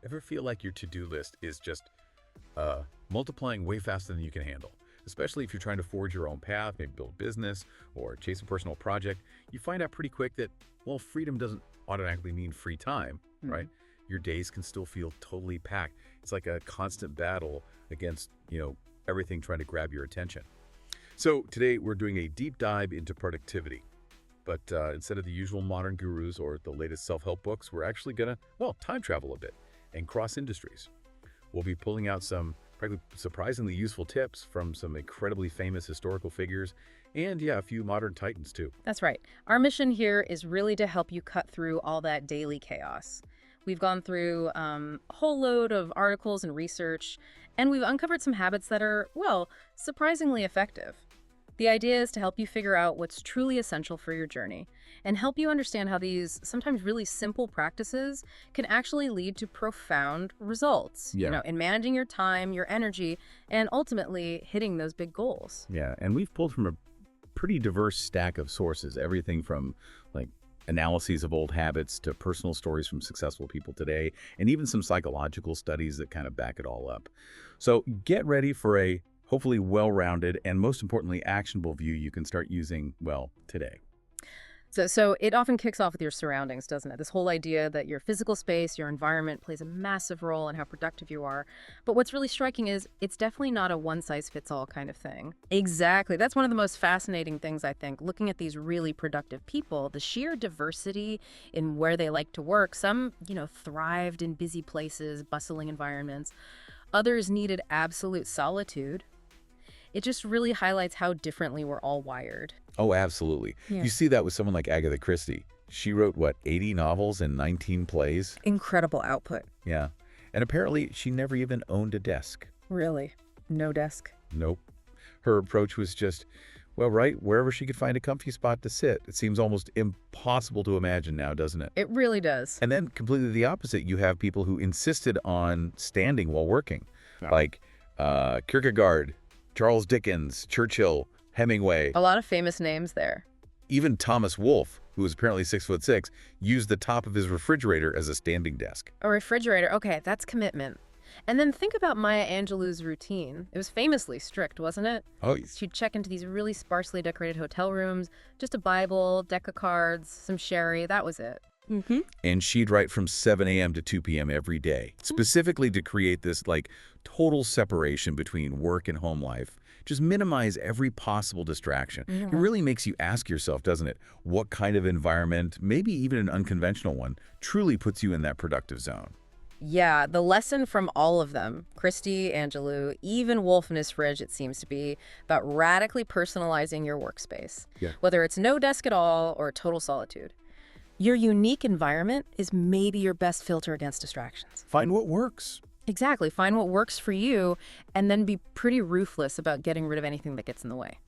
Ever feel like your to-do list is just multiplying way faster than you can handle? Especially if you're trying to forge your own path, maybe build a business or chase a personal project, you find out pretty quick that, well, freedom doesn't automatically mean free time, right? Your days can still feel totally packed. It's like a constant battle against, everything trying to grab your attention. So today we're doing a deep dive into productivity. But instead of the usual modern gurus or the latest self-help books, we're actually going to, time travel a bit and cross industries. We'll be pulling out some surprisingly useful tips from some incredibly famous historical figures and, a few modern titans too. That's right. Our mission here is really to help you cut through all that daily chaos. We've gone through a whole load of articles and research, and we've uncovered some habits that are, surprisingly effective. The idea is to help you figure out what's truly essential for your journey and help you understand how these sometimes really simple practices can actually lead to profound results, in managing your time, your energy, and ultimately hitting those big goals. Yeah, and we've pulled from a pretty diverse stack of sources, everything from analyses of old habits to personal stories from successful people today, and even some psychological studies that kind of back it all up. So get ready for a hopefully well-rounded and most importantly actionable view you can start using, today. So it often kicks off with your surroundings, doesn't it? This whole idea that your physical space, your environment plays a massive role in how productive you are. But what's really striking is it's definitely not a one-size-fits-all kind of thing. Exactly. That's one of the most fascinating things, I think, looking at these really productive people, the sheer diversity in where they like to work. Some, thrived in busy places, bustling environments. Others needed absolute solitude. It just really highlights how differently we're all wired. Oh, absolutely. Yeah. You see that with someone like Agatha Christie. She wrote, 80 novels and 19 plays? Incredible output. Yeah. And apparently she never even owned a desk. Really? No desk? Nope. Her approach was just, wherever she could find a comfy spot to sit. It seems almost impossible to imagine now, doesn't it? It really does. And then completely the opposite. You have people who insisted on standing while working, like Kierkegaard, Charles Dickens, Churchill, Hemingway. A lot of famous names there. Even Thomas Wolfe, who was apparently 6'6", used the top of his refrigerator as a standing desk. A refrigerator. Okay, that's commitment. And then think about Maya Angelou's routine. It was famously strict, wasn't it? Oh, She'd check into these really sparsely decorated hotel rooms, just a Bible, deck of cards, some sherry, that was it. And she'd write from 7 a.m. to 2 p.m. every day, specifically to create this total separation between work and home life. Just minimize every possible distraction. It really makes you ask yourself, doesn't it, what kind of environment, maybe even an unconventional one, truly puts you in that productive zone? Yeah, the lesson from all of them, Christie, Angelou, even Wolf in his fridge, it seems to be about radically personalizing your workspace. Yeah. Whether it's no desk at all or total solitude. Your unique environment is maybe your best filter against distractions. Find what works. Exactly. Find what works for you and then be pretty ruthless about getting rid of anything that gets in the way.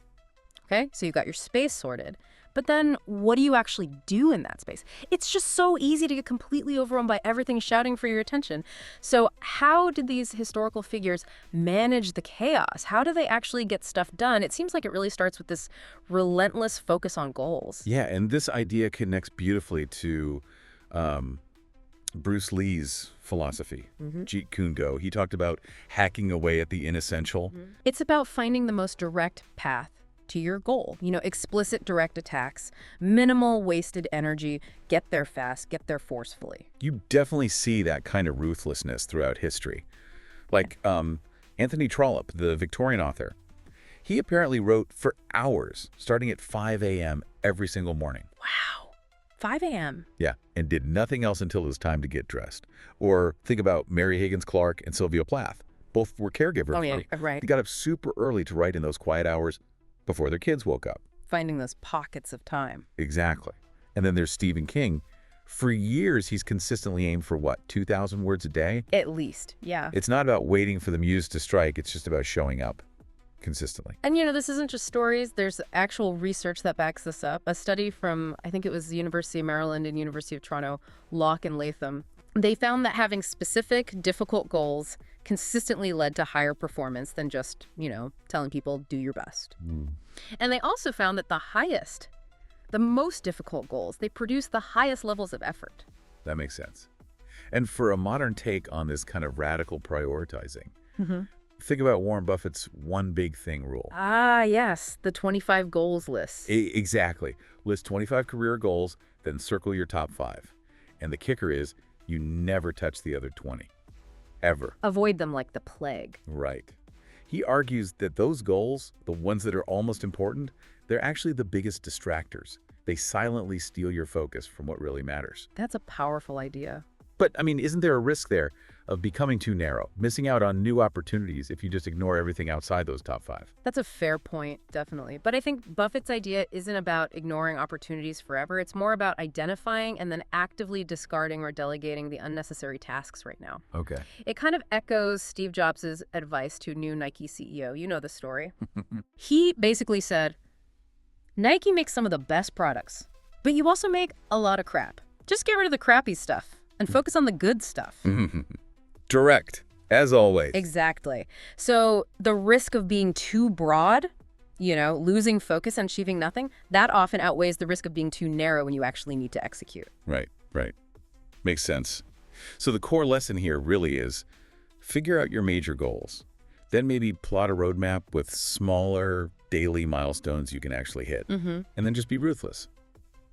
Okay? So you've got your space sorted. But then what do you actually do in that space? It's just so easy to get completely overwhelmed by everything shouting for your attention. So how did these historical figures manage the chaos? How do they actually get stuff done? It seems like it really starts with this relentless focus on goals. Yeah, and this idea connects beautifully to Bruce Lee's philosophy, Jeet Kune Do. He talked about hacking away at the inessential. It's about finding the most direct path to your goal. Explicit direct attacks, minimal wasted energy, get there fast, get there forcefully. You definitely see that kind of ruthlessness throughout history. Like Anthony Trollope, the Victorian author. He apparently wrote for hours, starting at 5 a.m. every single morning. Wow. 5 a.m. Yeah, and did nothing else until it was time to get dressed. Or think about Mary Higgins Clark and Sylvia Plath. Both were caregivers. Oh, yeah, right. They got up super early to write in those quiet hours before their kids woke up. Finding those pockets of time. Exactly. And then there's Stephen King. For years, he's consistently aimed for, 2,000 words a day? At least, yeah. It's not about waiting for the muse to strike. It's just about showing up consistently. And, this isn't just stories. There's actual research that backs this up. A study from, I think it was the University of Maryland and University of Toronto, Locke and Latham, they found that having specific, difficult goals consistently led to higher performance than just, telling people do your best. And they also found that the most difficult goals, they produce the highest levels of effort. That makes sense. And for a modern take on this kind of radical prioritizing, Hmm. think about Warren Buffett's one big thing rule. Ah, yes, the 25 goals list. Exactly. List 25 career goals, then circle your top 5. And the kicker is you never touch the other 20. Ever. Avoid them like the plague. Right. He argues that those goals, the ones that are almost important, they're actually the biggest distractors. They silently steal your focus from what really matters. That's a powerful idea. But, I mean, isn't there a risk there of becoming too narrow, missing out on new opportunities if you just ignore everything outside those top 5? That's a fair point, definitely. But I think Buffett's idea isn't about ignoring opportunities forever. It's more about identifying and then actively discarding or delegating the unnecessary tasks right now. Okay. It kind of echoes Steve Jobs' advice to new Nike CEO. You know the story. He basically said, Nike makes some of the best products, but you also make a lot of crap. Just get rid of the crappy stuff and focus on the good stuff. Direct, as always. Exactly. So the risk of being too broad, losing focus and achieving nothing, that often outweighs the risk of being too narrow when you actually need to execute. Right. Makes sense. So the core lesson here really is figure out your major goals. Then maybe plot a roadmap with smaller daily milestones you can actually hit. And then just be ruthless.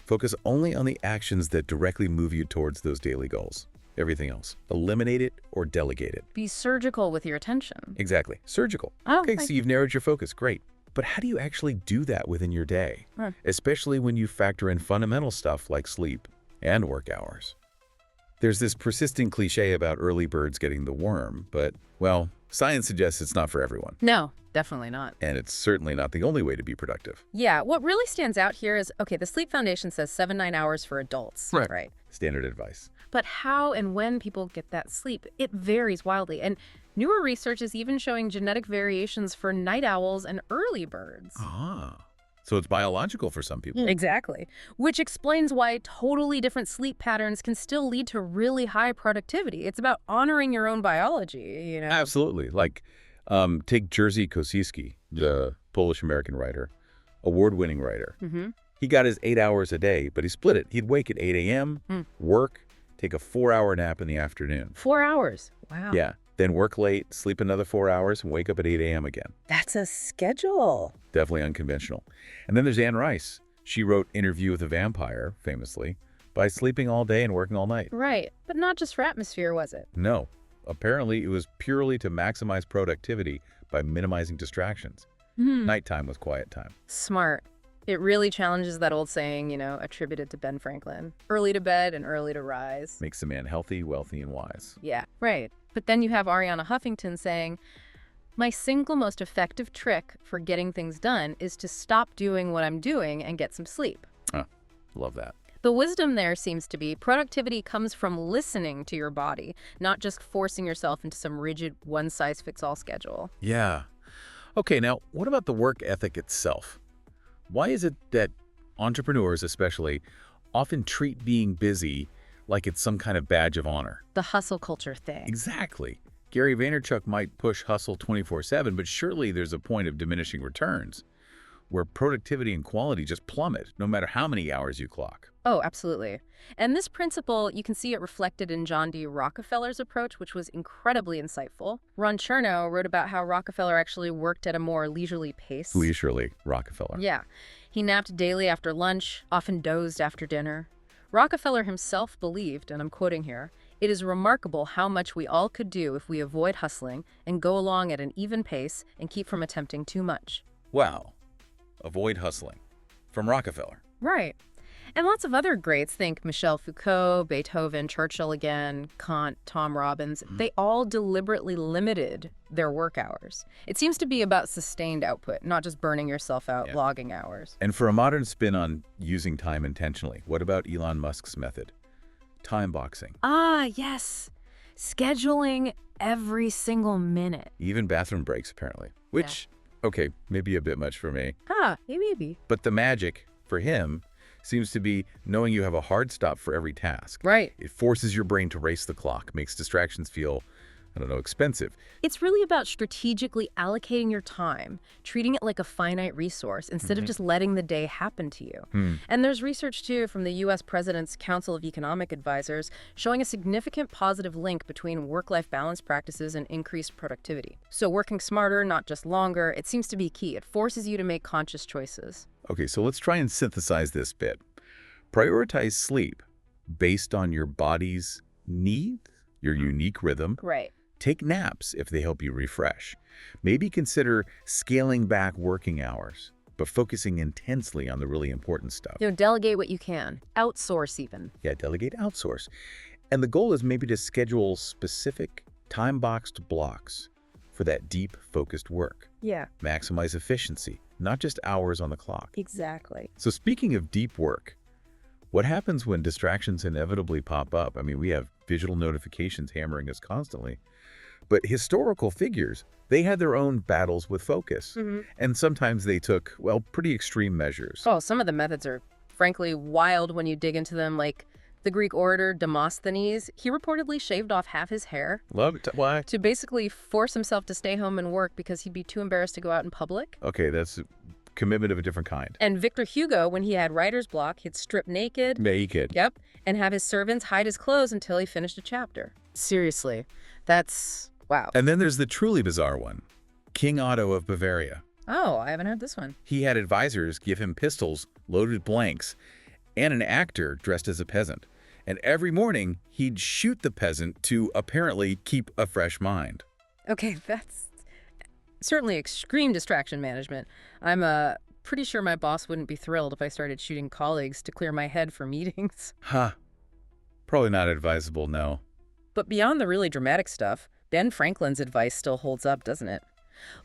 Focus only on the actions that directly move you towards those daily goals. Everything else, eliminate it or delegate it. Be surgical with your attention. Exactly. Surgical. Oh, Okay, so you've narrowed your focus. Great. But how do you actually do that within your day? Especially when you factor in fundamental stuff like sleep and work hours. There's this persistent cliche about early birds getting the worm, but, well, science suggests it's not for everyone. No, definitely not. And it's certainly not the only way to be productive. Yeah, what really stands out here is, the Sleep Foundation says 7-9 hours for adults. Right. Standard advice. But how and when people get that sleep, it varies wildly. And newer research is even showing genetic variations for night owls and early birds. So it's biological for some people. Exactly. Which explains why totally different sleep patterns can still lead to really high productivity. It's about honoring your own biology, Absolutely. Like, take Jerzy Kosinski, the Polish-American writer, award-winning writer. He got his 8 hours a day, but he split it. He'd wake at 8 a.m., work, take a 4-hour nap in the afternoon. 4 hours. Wow. Yeah. Then work late, sleep another 4 hours, and wake up at 8 a.m. again. That's a schedule. Definitely unconventional. And then there's Anne Rice. She wrote Interview with a Vampire, famously, by sleeping all day and working all night. Right. But not just for atmosphere, was it? No. Apparently, it was purely to maximize productivity by minimizing distractions. Nighttime was quiet time. Smart. It really challenges that old saying, attributed to Ben Franklin. Early to bed and early to rise. Makes a man healthy, wealthy, and wise. Yeah, right. But then you have Arianna Huffington saying, my single most effective trick for getting things done is to stop doing what I'm doing and get some sleep. Love that. The wisdom there seems to be productivity comes from listening to your body, not just forcing yourself into some rigid one-size-fits-all schedule. Yeah. Okay, now, what about the work ethic itself? Why is it that entrepreneurs, especially, often treat being busy like it's some kind of badge of honor? The hustle culture thing. Exactly. Gary Vaynerchuk might push hustle 24/7, but surely there's a point of diminishing returns where productivity and quality just plummet no matter how many hours you clock. Oh, absolutely. And this principle, you can see it reflected in John D. Rockefeller's approach, which was incredibly insightful. Ron Chernow wrote about how Rockefeller actually worked at a more leisurely pace. Leisurely, Rockefeller. Yeah. He napped daily after lunch, often dozed after dinner. Rockefeller himself believed, and I'm quoting here, "It is remarkable how much we all could do if we avoid hustling and go along at an even pace and keep from attempting too much." Wow. Avoid hustling. From Rockefeller. Right. And lots of other greats, think Michel Foucault, Beethoven, Churchill again, Kant, Tom Robbins, they all deliberately limited their work hours. It seems to be about sustained output, not just burning yourself out logging hours. And for a modern spin on using time intentionally, what about Elon Musk's method? Time boxing. Ah, yes. Scheduling every single minute. Even bathroom breaks, apparently. Which, okay, maybe a bit much for me. Maybe. But the magic, for him, seems to be knowing you have a hard stop for every task. Right. It forces your brain to race the clock, makes distractions feel I don't know, expensive. It's really about strategically allocating your time, treating it like a finite resource instead of just letting the day happen to you. And there's research, too, from the U.S. President's Council of Economic Advisors showing a significant positive link between work-life balance practices and increased productivity. So working smarter, not just longer, it seems to be key. It forces you to make conscious choices. Okay, so let's try and synthesize this bit. Prioritize sleep based on your body's needs, your unique rhythm. Right. Take naps if they help you refresh. Maybe consider scaling back working hours, but focusing intensely on the really important stuff. Delegate what you can. Outsource even. Yeah, delegate, outsource. And the goal is maybe to schedule specific time-boxed blocks for that deep, focused work. Yeah, Maximize efficiency, not just hours on the clock. exactly. So speaking of deep work, what happens when distractions inevitably pop up? I mean, we have digital notifications hammering us constantly. But historical figures, they had their own battles with focus. And sometimes they took, well, pretty extreme measures. Oh, some of the methods are frankly wild when you dig into them, like the Greek orator Demosthenes. He reportedly shaved off half his hair Love it. Why? to basically force himself to stay home and work because he'd be too embarrassed to go out in public. Okay, that's a commitment of a different kind. And Victor Hugo, when he had writer's block, he'd strip naked, Naked. yep, and have his servants hide his clothes until he finished a chapter. Seriously, that's wow. And then there's the truly bizarre one. King Otto of Bavaria. Oh, I haven't heard this one. He had advisors give him pistols, loaded blanks, and an actor dressed as a peasant. And every morning, he'd shoot the peasant to apparently keep a fresh mind. Okay, that's certainly extreme distraction management. I'm pretty sure my boss wouldn't be thrilled if I started shooting colleagues to clear my head for meetings. Huh. Probably not advisable, no. But beyond the really dramatic stuff, Ben Franklin's advice still holds up, doesn't it?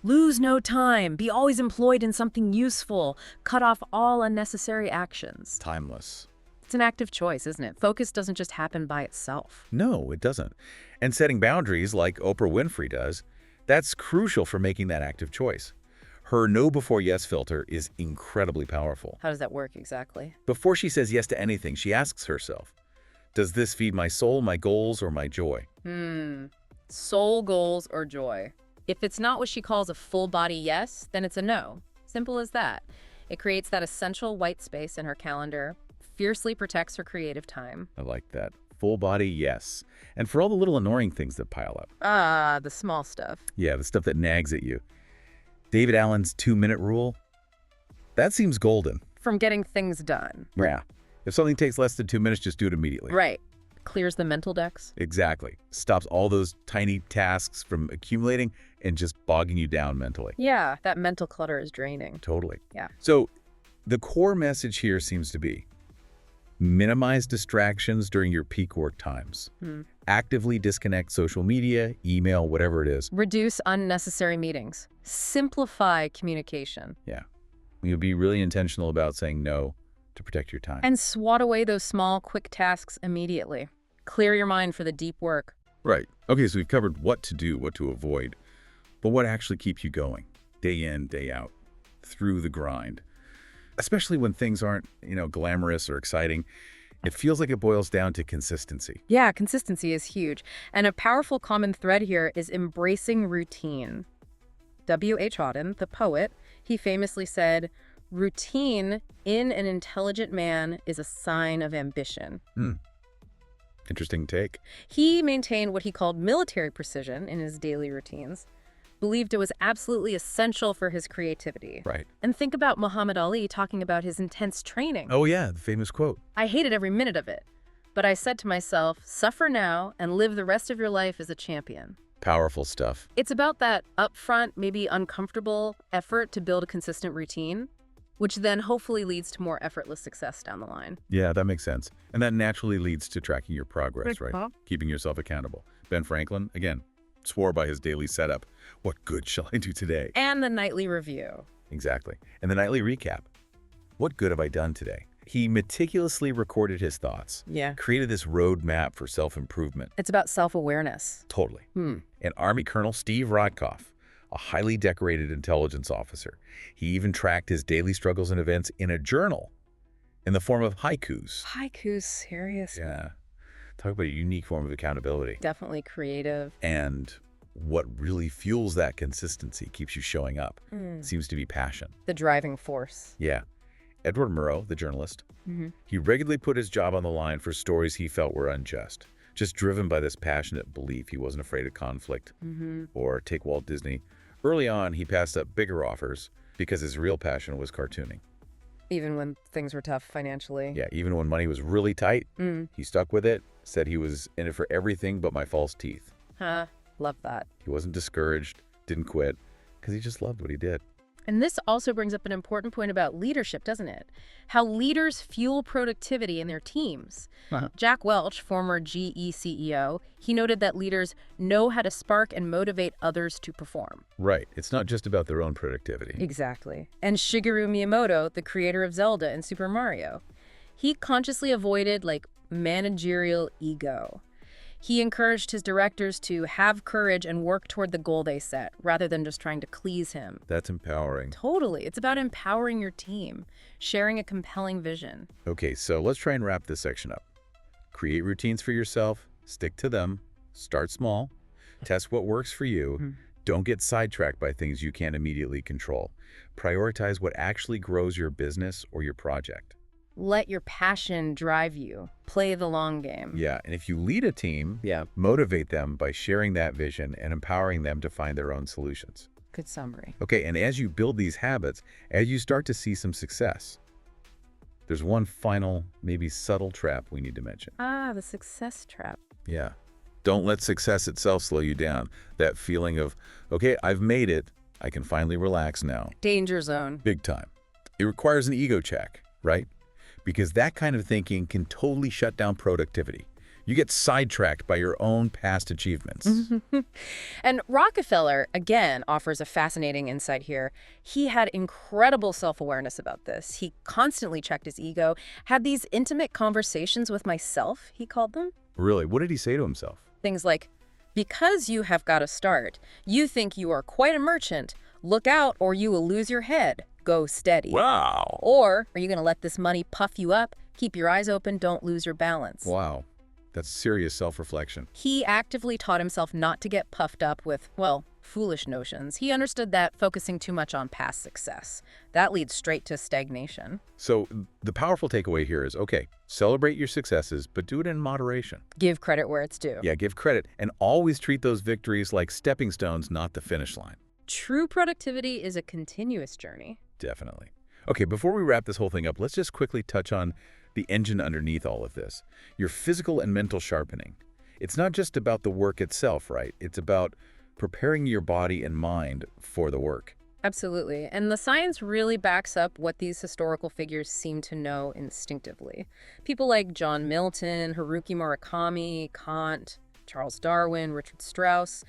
Lose no time. Be always employed in something useful. Cut off all unnecessary actions. Timeless. It's an active choice, isn't it? Focus doesn't just happen by itself. No, it doesn't. And setting boundaries like Oprah Winfrey does, that's crucial for making that active choice. Her no before yes filter is incredibly powerful. How does that work exactly? Before she says yes to anything, she asks herself, does this feed my soul, my goals, or my joy? Soul, goals, or joy. If it's not what she calls a full body yes, then it's a no. Simple as that. It creates that essential white space in her calendar, fiercely protects her creative time. I like that. Full body yes. And for all the little annoying things that pile up. Ah, the small stuff. Yeah, the stuff that nags at you. David Allen's 2-minute rule? That seems golden. From getting things done. Yeah. If something takes less than 2 minutes, just do it immediately. Right. Clears the mental decks. Exactly. Stops all those tiny tasks from accumulating and just bogging you down mentally. Yeah, that mental clutter is draining. Totally. Yeah. So the core message here seems to be minimize distractions during your peak work times. Actively disconnect social media, email, whatever it is. Reduce unnecessary meetings. Simplify communication. Yeah. You'll be really intentional about saying no to protect your time. And swat away those small, quick tasks immediately. Clear your mind for the deep work. Right. Okay, so we've covered what to do, what to avoid, but what actually keeps you going day in, day out, through the grind. Especially when things aren't, glamorous or exciting. It feels like it boils down to consistency. Yeah, consistency is huge. And a powerful common thread here is embracing routine. W.H. Auden, the poet, he famously said, "Routine in an intelligent man is a sign of ambition." Interesting take. He maintained what he called military precision in his daily routines, believed it was absolutely essential for his creativity. Right. And think about Muhammad Ali talking about his intense training. Oh yeah, the famous quote. "I hated every minute of it, but I said to myself, suffer now and live the rest of your life as a champion." Powerful stuff. It's about that upfront, maybe uncomfortable effort to build a consistent routine, which then hopefully leads to more effortless success down the line. Yeah, that makes sense. And that naturally leads to tracking your progress, right? Uh-huh. Keeping yourself accountable. Ben Franklin, again, swore by his daily setup. What good shall I do today? And the nightly review. Exactly. And the nightly recap. What good have I done today? He meticulously recorded his thoughts. Yeah. Created this roadmap for self-improvement. It's about self-awareness. Totally. And Army Colonel Steve Rodkoff, a highly decorated intelligence officer. He even tracked his daily struggles and events in a journal in the form of haikus. Haikus, serious. Yeah. Talk about a unique form of accountability. Definitely creative. And what really fuels that consistency, keeps you showing up, seems to be passion. The driving force. Yeah. Edward Murrow, the journalist, Mm-hmm. he regularly put his job on the line for stories he felt were unjust, just driven by this passionate belief. He wasn't afraid of conflict. Mm-hmm. Or take Walt Disney. Early on, he passed up bigger offers because his real passion was cartooning. Even when things were tough financially. Yeah, even when money was really tight, he stuck with it, said he was in it for everything but my false teeth. Huh. Love that. He wasn't discouraged, didn't quit, because he just loved what he did. And this also brings up an important point about leadership, doesn't it? How leaders fuel productivity in their teams. Jack Welch, former GE CEO, he noted that leaders know how to spark and motivate others to perform. Right. It's not just about their own productivity. Exactly. And Shigeru Miyamoto, the creator of Zelda and Super Mario, he consciously avoided managerial ego. He encouraged his directors to have courage and work toward the goal they set, rather than just trying to please him. That's empowering. Totally. It's about empowering your team, sharing a compelling vision. Okay, so let's try and wrap this section up. Create routines for yourself, stick to them, start small, test what works for you. Don't get sidetracked by things you can't immediately control. Prioritize what actually grows your business or your project. Let your passion drive you. Play the long game. Yeah, and if you lead a team, motivate them by sharing that vision and empowering them to find their own solutions. Good summary. Okay, and as you build these habits, as you start to see some success, there's one final, maybe subtle trap we need to mention. The success trap. Yeah. Don't let success itself slow you down. That feeling of, okay, I've made it. I can finally relax now. Danger zone. Big time. It requires an ego check, right? Because that kind of thinking can totally shut down productivity. You get sidetracked by your own past achievements. And Rockefeller, again, offers a fascinating insight here. He had incredible self-awareness about this. He constantly checked his ego, had these intimate conversations with myself, he called them. Really? What did he say to himself? Things like, because you have got to start, you think you are quite a merchant. Look out or you will lose your head. Go steady. Wow. Or are you going to let this money puff you up? Keep your eyes open, don't lose your balance. Wow. That's serious self-reflection. He actively taught himself not to get puffed up with, foolish notions. He understood that focusing too much on past success, that leads straight to stagnation. So the powerful takeaway here is, okay, celebrate your successes, but do it in moderation. Give credit where it's due. Yeah, give credit, and always treat those victories like stepping stones, not the finish line. True productivity is a continuous journey. Definitely. Okay, before we wrap this whole thing up, let's just quickly touch on the engine underneath all of this. Your physical and mental sharpening. It's not just about the work itself, right? It's about preparing your body and mind for the work. Absolutely. And the science really backs up what these historical figures seem to know instinctively. People like John Milton, Haruki Murakami, Kant, Charles Darwin, Richard Strauss,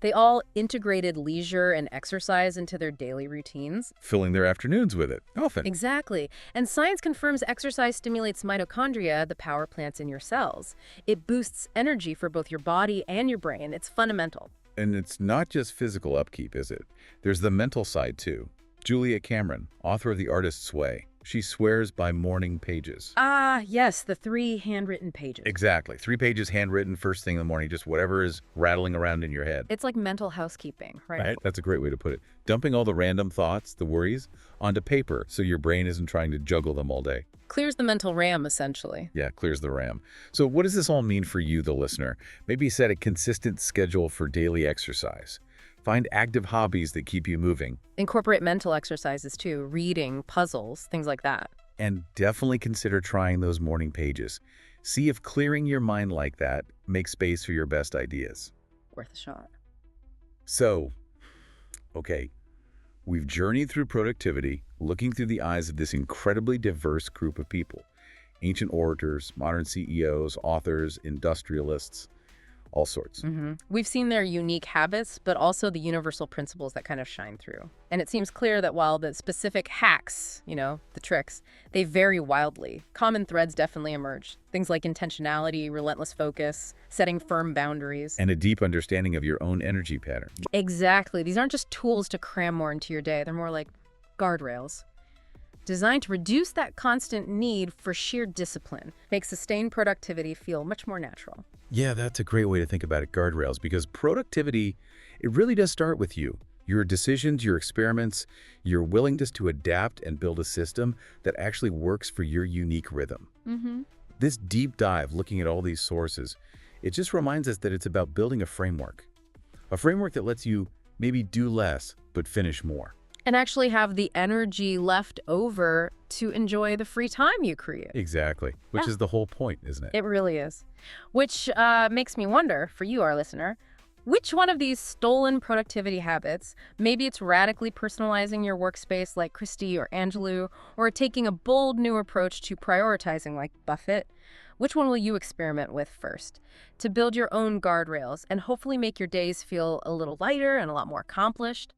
they all integrated leisure and exercise into their daily routines. Filling their afternoons with it, often. Exactly. And science confirms exercise stimulates mitochondria, the power plants in your cells. It boosts energy for both your body and your brain. It's fundamental. And it's not just physical upkeep, is it? There's the mental side, too. Julia Cameron, author of The Artist's Way. She swears by morning pages. Yes, the 3 handwritten pages. Exactly. 3 pages handwritten first thing in the morning, just whatever is rattling around in your head. It's like mental housekeeping, right? That's a great way to put it. Dumping all the random thoughts, the worries, onto paper so your brain isn't trying to juggle them all day. Clears the mental RAM, essentially. Yeah, clears the RAM. So what does this all mean for you, the listener? Maybe set a consistent schedule for daily exercise. Find active hobbies that keep you moving. Incorporate mental exercises too, reading, puzzles, things like that. And definitely consider trying those morning pages. See if clearing your mind like that makes space for your best ideas. Worth a shot. So, okay, we've journeyed through productivity, looking through the eyes of this incredibly diverse group of people. Ancient orators, modern CEOs, authors, industrialists, all sorts. We've seen their unique habits, but also the universal principles that kind of shine through. And it seems clear that while the specific hacks, the tricks, they vary wildly, common threads definitely emerge. Things like intentionality, relentless focus, setting firm boundaries. And a deep understanding of your own energy pattern. Exactly. These aren't just tools to cram more into your day. They're more like guardrails. designed to reduce that constant need for sheer discipline, make sustained productivity feel much more natural. Yeah, that's a great way to think about it, guardrails, because productivity, it really does start with you. Your decisions, your experiments, your willingness to adapt and build a system that actually works for your unique rhythm. Mm-hmm. This deep dive, looking at all these sources, it just reminds us that it's about building a framework that lets you maybe do less, but finish more. And actually have the energy left over to enjoy the free time you create. Exactly, which Yeah. is the whole point, isn't it? It really is. Which makes me wonder, for you, our listener, which one of these stolen productivity habits, maybe it's radically personalizing your workspace like Christy or Angelou, or taking a bold new approach to prioritizing like Buffett, which one will you experiment with first to build your own guardrails and hopefully make your days feel a little lighter and a lot more accomplished?